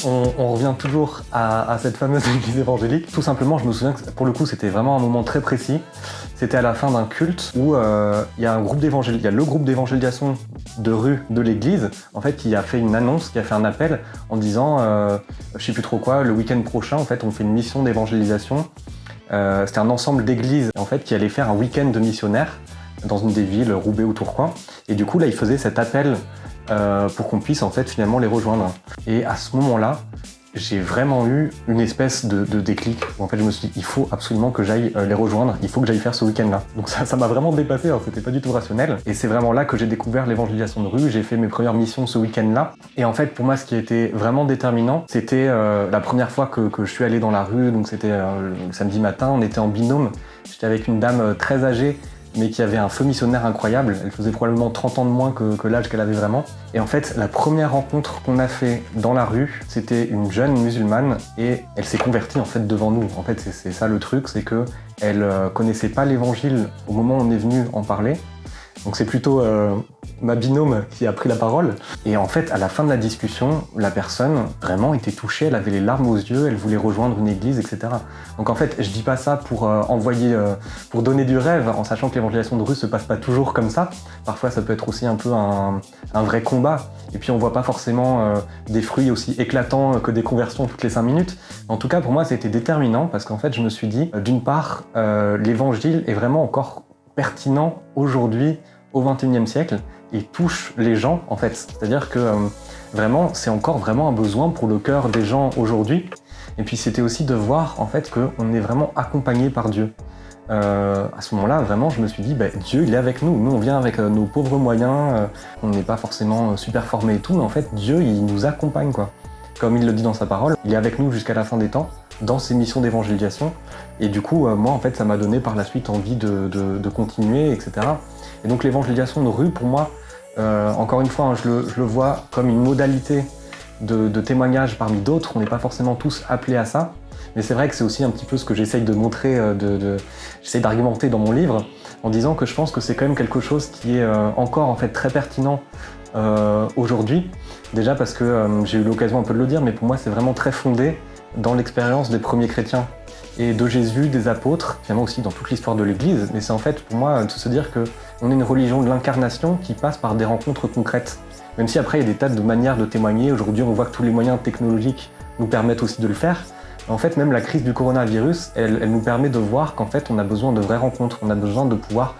On revient toujours à cette fameuse église évangélique. Tout simplement, je me souviens que pour le coup, c'était vraiment un moment très précis. C'était à la fin d'un culte où il y a le groupe d'évangélisation de rue de l'église, en fait, qui a fait une annonce, qui a fait un appel en disant, je sais plus trop quoi, le week-end prochain, en fait, on fait une mission d'évangélisation. C'était un ensemble d'églises, en fait, qui allait faire un week-end de missionnaires dans une des villes, Roubaix ou Tourcoing. Et du coup, là, ils faisaient cet appel pour qu'on puisse en fait finalement les rejoindre. Et à ce moment-là, j'ai vraiment eu une espèce de déclic où en fait je me suis dit il faut absolument que j'aille les rejoindre, il faut que j'aille faire ce week-end-là. Donc ça m'a vraiment dépassé, hein, c'était pas du tout rationnel. Et c'est vraiment là que j'ai découvert l'évangélisation de rue, j'ai fait mes premières missions ce week-end-là. Et en fait pour moi ce qui a été vraiment déterminant, c'était la première fois que je suis allé dans la rue, donc c'était le samedi matin, on était en binôme, j'étais avec une dame très âgée mais qui avait un feu missionnaire incroyable. Elle faisait probablement 30 ans de moins que l'âge qu'elle avait vraiment. Et en fait, la première rencontre qu'on a fait dans la rue, c'était une jeune musulmane et elle s'est convertie en fait devant nous. En fait, c'est ça le truc, c'est que elle connaissait pas l'évangile au moment où on est venu en parler. Donc c'est plutôt ma binôme qui a pris la parole. Et en fait, à la fin de la discussion, la personne vraiment était touchée, elle avait les larmes aux yeux, elle voulait rejoindre une église, etc. Donc en fait, je dis pas ça pour pour donner du rêve, en sachant que l'évangélisation de rue se passe pas toujours comme ça. Parfois, ça peut être aussi un peu un vrai combat. Et puis on voit pas forcément des fruits aussi éclatants que des conversions toutes les 5 minutes. En tout cas, pour moi, c'était déterminant parce qu'en fait, je me suis dit, d'une part, l'évangile est vraiment encore pertinent aujourd'hui au XXIe siècle et touche les gens en fait. C'est-à-dire que vraiment, c'est encore vraiment un besoin pour le cœur des gens aujourd'hui. Et puis c'était aussi de voir en fait qu'on est vraiment accompagné par Dieu. À ce moment-là, vraiment, je me suis dit, Dieu, il est avec nous. Nous, on vient avec nos pauvres moyens, on n'est pas forcément super formés et tout, mais en fait, Dieu, il nous accompagne, quoi. Comme il le dit dans sa parole, il est avec nous jusqu'à la fin des temps, dans ses missions d'évangélisation. Et du coup, moi, en fait, ça m'a donné par la suite envie de continuer, etc. Et donc, l'évangélisation de rue, pour moi, encore une fois, hein, je le vois comme une modalité de témoignage parmi d'autres. On n'est pas forcément tous appelés à ça. Mais c'est vrai que c'est aussi un petit peu ce que j'essaye de montrer, j'essaye d'argumenter dans mon livre, en disant que je pense que c'est quand même quelque chose qui est encore en fait très pertinent aujourd'hui. Déjà parce que j'ai eu l'occasion un peu de le dire, mais pour moi c'est vraiment très fondé dans l'expérience des premiers chrétiens et de Jésus, des apôtres, finalement aussi dans toute l'histoire de l'Église. Mais c'est en fait pour moi de se dire qu'on est une religion de l'incarnation qui passe par des rencontres concrètes. Même si après il y a des tas de manières de témoigner, aujourd'hui on voit que tous les moyens technologiques nous permettent aussi de le faire. En fait, même la crise du coronavirus, elle nous permet de voir qu'en fait, on a besoin de vraies rencontres, on a besoin de pouvoir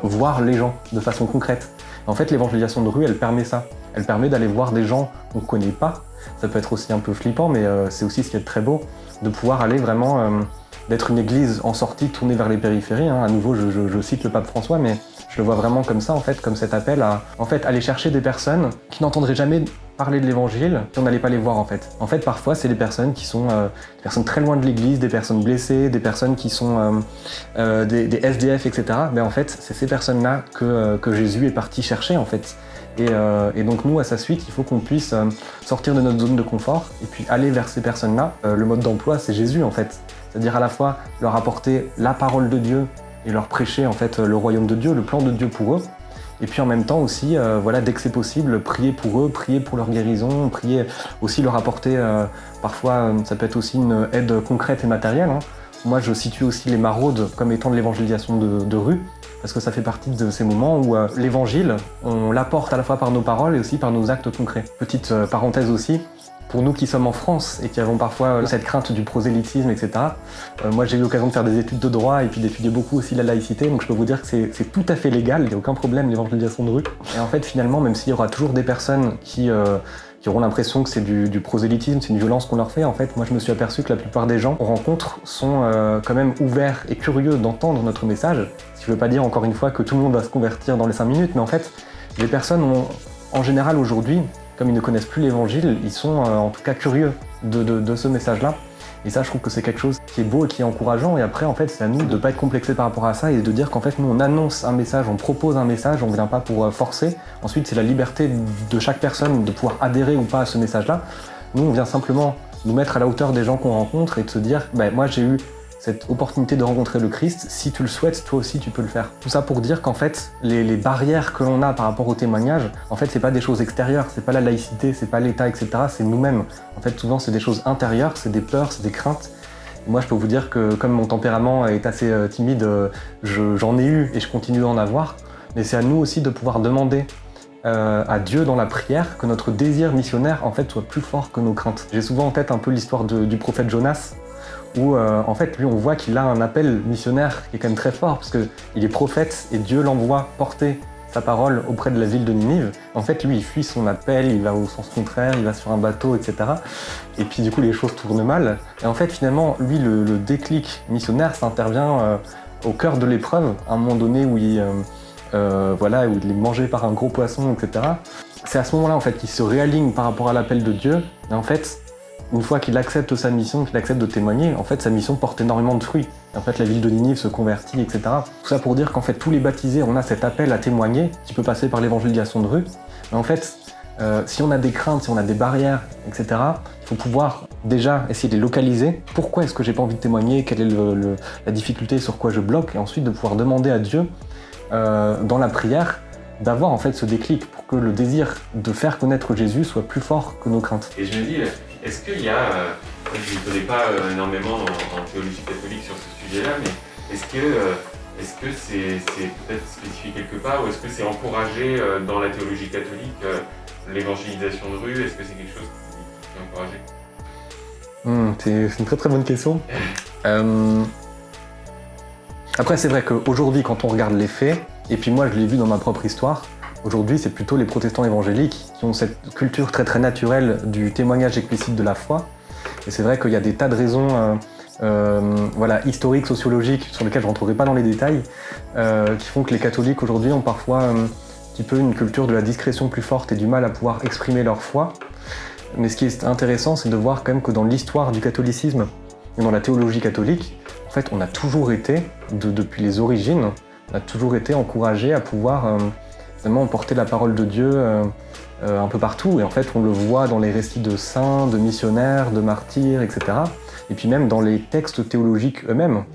voir les gens de façon concrète. En fait, l'évangélisation de rue, elle permet ça. Elle permet d'aller voir des gens qu'on ne connaît pas. Ça peut être aussi un peu flippant, mais c'est aussi ce qui est très beau, de pouvoir aller vraiment, d'être une église en sortie, tournée vers les périphéries. Hein. À nouveau, je cite le pape François, mais je le vois vraiment comme ça, en fait, comme cet appel à en fait, aller chercher des personnes qui n'entendraient jamais parler de l'évangile si on n'allait pas les voir en fait. En fait, parfois, c'est des personnes qui sont des personnes très loin de l'église, des personnes blessées, des personnes qui sont des SDF, etc. Mais en fait, c'est ces personnes-là que Jésus est parti chercher en fait. Et donc nous, à sa suite, il faut qu'on puisse sortir de notre zone de confort et puis aller vers ces personnes-là. Le mode d'emploi, c'est Jésus en fait. C'est-à-dire à la fois leur apporter la parole de Dieu et leur prêcher en fait le royaume de Dieu, le plan de Dieu pour eux. Et puis en même temps aussi, dès que c'est possible, prier pour eux, prier pour leur guérison, prier aussi leur apporter, parfois ça peut être aussi une aide concrète et matérielle. Hein. Moi je situe aussi les maraudes comme étant de l'évangélisation de rue, parce que ça fait partie de ces moments où l'évangile, on l'apporte à la fois par nos paroles et aussi par nos actes concrets. Petite parenthèse aussi, pour nous qui sommes en France et qui avons parfois cette crainte du prosélytisme, etc. Moi j'ai eu l'occasion de faire des études de droit et puis d'étudier beaucoup aussi la laïcité, donc je peux vous dire que c'est tout à fait légal, il n'y a aucun problème l'évangélisation de rue. Et en fait finalement, même s'il y aura toujours des personnes qui auront l'impression que c'est du prosélytisme, c'est une violence qu'on leur fait, en fait moi je me suis aperçu que la plupart des gens qu'on rencontre sont quand même ouverts et curieux d'entendre notre message. Ce qui ne veut pas dire encore une fois que tout le monde va se convertir dans les 5 minutes, mais en fait les personnes ont en général aujourd'hui, comme ils ne connaissent plus l'évangile, ils sont en tout cas curieux de ce message-là. Et ça, je trouve que c'est quelque chose qui est beau et qui est encourageant. Et après, en fait, c'est à nous de ne pas être complexés par rapport à ça et de dire qu'en fait, nous, on annonce un message, on propose un message, on ne vient pas pour forcer. Ensuite, c'est la liberté de chaque personne de pouvoir adhérer ou pas à ce message-là. Nous, on vient simplement nous mettre à la hauteur des gens qu'on rencontre et de se dire, moi, j'ai eu cette opportunité de rencontrer le Christ, si tu le souhaites, toi aussi tu peux le faire. Tout ça pour dire qu'en fait, les barrières que l'on a par rapport au témoignage, en fait c'est pas des choses extérieures, c'est pas la laïcité, c'est pas l'État, etc. C'est nous-mêmes. En fait souvent c'est des choses intérieures, c'est des peurs, c'est des craintes. Et moi je peux vous dire que comme mon tempérament est assez timide, j'en ai eu et je continue d'en avoir. Mais c'est à nous aussi de pouvoir demander à Dieu dans la prière que notre désir missionnaire en fait soit plus fort que nos craintes. J'ai souvent en tête un peu l'histoire du prophète Jonas, où en fait lui on voit qu'il a un appel missionnaire qui est quand même très fort parce qu'il est prophète et Dieu l'envoie porter sa parole auprès de la ville de Ninive. En fait lui il fuit son appel, il va au sens contraire, il va sur un bateau, etc. Et puis du coup les choses tournent mal. Et en fait finalement lui le déclic missionnaire ça intervient au cœur de l'épreuve, à un moment donné où il est mangé par un gros poisson, etc. C'est à ce moment-là en fait qu'il se réaligne par rapport à l'appel de Dieu. Et en fait, une fois qu'il accepte sa mission, qu'il accepte de témoigner, en fait sa mission porte énormément de fruits. Et en fait la ville de Ninive se convertit, etc. Tout ça pour dire qu'en fait tous les baptisés, on a cet appel à témoigner qui peut passer par l'évangélisation de rue. Mais en fait, si on a des craintes, si on a des barrières, etc., il faut pouvoir déjà essayer de les localiser. Pourquoi est-ce que j'ai pas envie de témoigner? Quelle est la difficulté? Sur quoi je bloque? Et ensuite de pouvoir demander à Dieu dans la prière, d'avoir en fait ce déclic pour que le désir de faire connaître Jésus soit plus fort que nos craintes. Et je me dis, est-ce qu'il y a, je ne connais pas énormément en théologie catholique sur ce sujet-là, mais est-ce que c'est peut-être spécifié quelque part, ou est-ce que c'est encouragé dans la théologie catholique, l'évangélisation de rue? Est-ce que c'est quelque chose qui est encouragé? C'est une très très bonne question. Après c'est vrai qu'aujourd'hui quand on regarde les faits, et puis moi je l'ai vu dans ma propre histoire, aujourd'hui c'est plutôt les protestants évangéliques qui ont cette culture très très naturelle du témoignage explicite de la foi. Et c'est vrai qu'il y a des tas de raisons historiques, sociologiques, sur lesquelles je ne rentrerai pas dans les détails, qui font que les catholiques aujourd'hui ont parfois un petit peu une culture de la discrétion plus forte et du mal à pouvoir exprimer leur foi. Mais ce qui est intéressant, c'est de voir quand même que dans l'histoire du catholicisme et dans la théologie catholique, en fait, on a toujours été, depuis les origines, on a toujours été encouragé à pouvoir vraiment porter la parole de Dieu un peu partout. Et en fait, on le voit dans les récits de saints, de missionnaires, de martyrs, etc. Et puis même dans les textes théologiques eux-mêmes.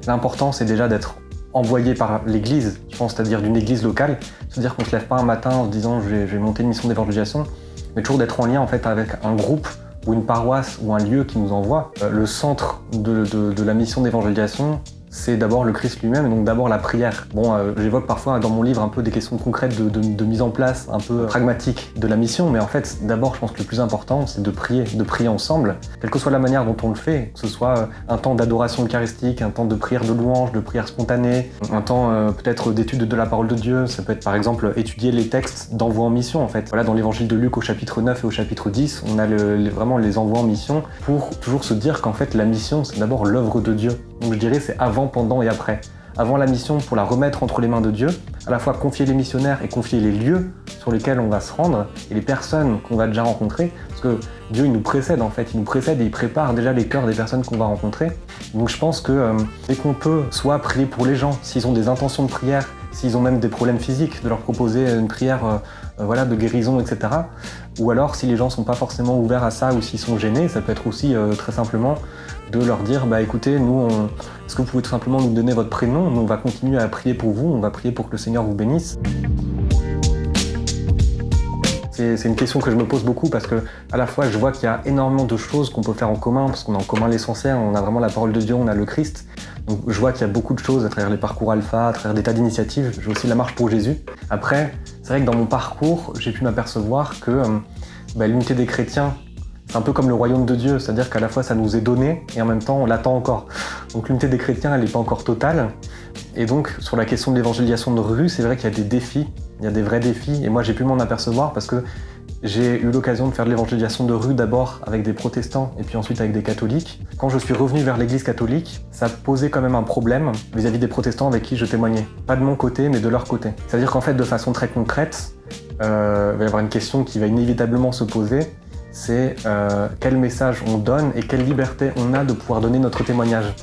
L'important, c'est déjà d'être envoyé par l'Église, je pense, c'est-à-dire d'une Église locale. C'est-à-dire qu'on ne se lève pas un matin en se disant je vais monter une mission d'évangélisation, mais toujours d'être en lien en fait avec un groupe ou une paroisse ou un lieu qui nous envoie. Le centre de la mission d'évangélisation, c'est d'abord le Christ lui-même, et donc d'abord la prière. Bon, j'évoque parfois dans mon livre un peu des questions concrètes de mise en place, un peu pragmatique de la mission, mais en fait, d'abord, je pense que le plus important, c'est de prier ensemble, quelle que soit la manière dont on le fait, que ce soit un temps d'adoration eucharistique, un temps de prière de louange, de prière spontanée, un temps peut-être d'étude de la parole de Dieu, ça peut être par exemple étudier les textes d'envoi en mission, en fait. Voilà, dans l'évangile de Luc au chapitre 9 et au chapitre 10, on a vraiment les envois en mission pour toujours se dire qu'en fait, la mission, c'est d'abord l'œuvre de Dieu. Donc je dirais c'est avant, pendant et après. Avant la mission, pour la remettre entre les mains de Dieu, à la fois confier les missionnaires et confier les lieux sur lesquels on va se rendre et les personnes qu'on va déjà rencontrer, parce que Dieu il nous précède en fait, il nous précède et il prépare déjà les cœurs des personnes qu'on va rencontrer. Donc je pense que dès qu'on peut soit prier pour les gens, s'ils ont des intentions de prière, s'ils ont même des problèmes physiques, de leur proposer une prière de guérison, etc. Ou alors si les gens sont pas forcément ouverts à ça ou s'ils sont gênés, ça peut être aussi très simplement de leur dire écoutez, est-ce que vous pouvez tout simplement nous donner votre prénom? Nous on va continuer à prier pour vous, on va prier pour que le Seigneur vous bénisse. C'est une question que je me pose beaucoup parce que à la fois je vois qu'il y a énormément de choses qu'on peut faire en commun, parce qu'on a en commun l'essentiel, on a vraiment la parole de Dieu, on a le Christ. Donc je vois qu'il y a beaucoup de choses à travers les parcours alpha, à travers des tas d'initiatives. J'ai aussi la marche pour Jésus. Après, c'est vrai que dans mon parcours, j'ai pu m'apercevoir que l'unité des chrétiens, c'est un peu comme le royaume de Dieu, c'est-à-dire qu'à la fois ça nous est donné et en même temps on l'attend encore. Donc l'unité des chrétiens, elle n'est pas encore totale. Et donc sur la question de l'évangélisation de rue, c'est vrai qu'il y a des défis, il y a des vrais défis. Et moi j'ai pu m'en apercevoir parce que j'ai eu l'occasion de faire de l'évangélisation de rue d'abord avec des protestants et puis ensuite avec des catholiques. Quand je suis revenu vers l'église catholique, ça posait quand même un problème vis-à-vis des protestants avec qui je témoignais. Pas de mon côté, mais de leur côté. C'est-à-dire qu'en fait, de façon très concrète, il va y avoir une question qui va inévitablement se poser, c'est quel message on donne et quelle liberté on a de pouvoir donner notre témoignage.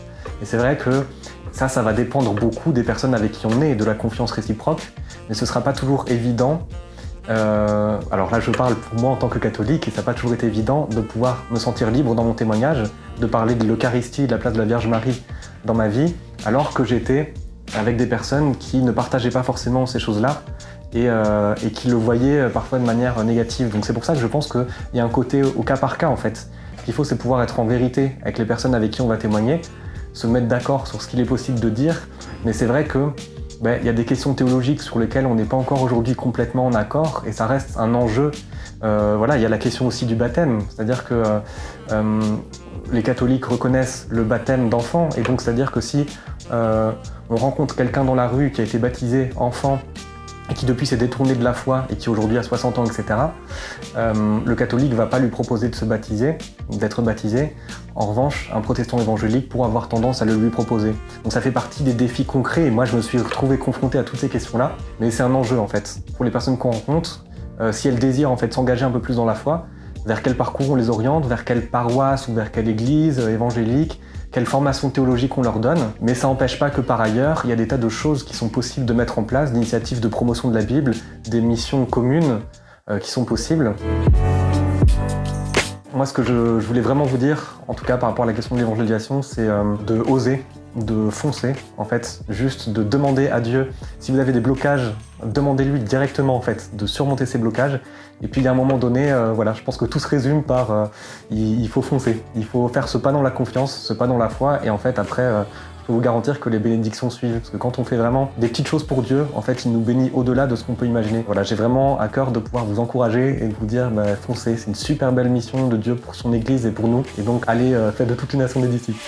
Et c'est vrai que ça va dépendre beaucoup des personnes avec qui on est et de la confiance réciproque, mais ce sera pas toujours évident Alors là, je parle pour moi en tant que catholique, et ça n'a pas toujours été évident de pouvoir me sentir libre dans mon témoignage, de parler de l'Eucharistie, de la place de la Vierge Marie dans ma vie, alors que j'étais avec des personnes qui ne partageaient pas forcément ces choses-là et qui le voyaient parfois de manière négative. Donc c'est pour ça que je pense qu'il y a un côté au cas par cas en fait. Ce qu'il faut, c'est pouvoir être en vérité avec les personnes avec qui on va témoigner, se mettre d'accord sur ce qu'il est possible de dire, mais c'est vrai que il y a des questions théologiques sur lesquelles on n'est pas encore aujourd'hui complètement en accord, et ça reste un enjeu. Voilà, il y a la question aussi du baptême, c'est-à-dire que les catholiques reconnaissent le baptême d'enfant, et donc c'est-à-dire que si on rencontre quelqu'un dans la rue qui a été baptisé enfant, et qui depuis s'est détourné de la foi et qui aujourd'hui a 60 ans, etc., le catholique ne va pas lui proposer de se baptiser, d'être baptisé. En revanche, un protestant évangélique pourra avoir tendance à le lui proposer. Donc ça fait partie des défis concrets, et moi je me suis retrouvé confronté à toutes ces questions-là, mais c'est un enjeu en fait. Pour les personnes qu'on rencontre, si elles désirent en fait s'engager un peu plus dans la foi, vers quel parcours on les oriente, vers quelle paroisse ou vers quelle église évangélique, quelle formation théologique on leur donne, mais ça n'empêche pas que par ailleurs, il y a des tas de choses qui sont possibles de mettre en place, d'initiatives de promotion de la Bible, des missions communes qui sont possibles. Moi, ce que je voulais vraiment vous dire, en tout cas par rapport à la question de l'évangélisation, c'est de oser, de foncer, en fait, juste de demander à Dieu. Si vous avez des blocages, demandez-lui directement, en fait, de surmonter ces blocages. Et puis, à un moment donné, voilà, je pense que tout se résume par il faut foncer. Il faut faire ce pas dans la confiance, ce pas dans la foi, et en fait, après, je peux vous garantir que les bénédictions suivent. Parce que quand on fait vraiment des petites choses pour Dieu, en fait, il nous bénit au-delà de ce qu'on peut imaginer. Voilà, j'ai vraiment à cœur de pouvoir vous encourager et de vous dire, foncez, c'est une super belle mission de Dieu pour son Église et pour nous. Et donc, allez, faites de toute une nation des disciples.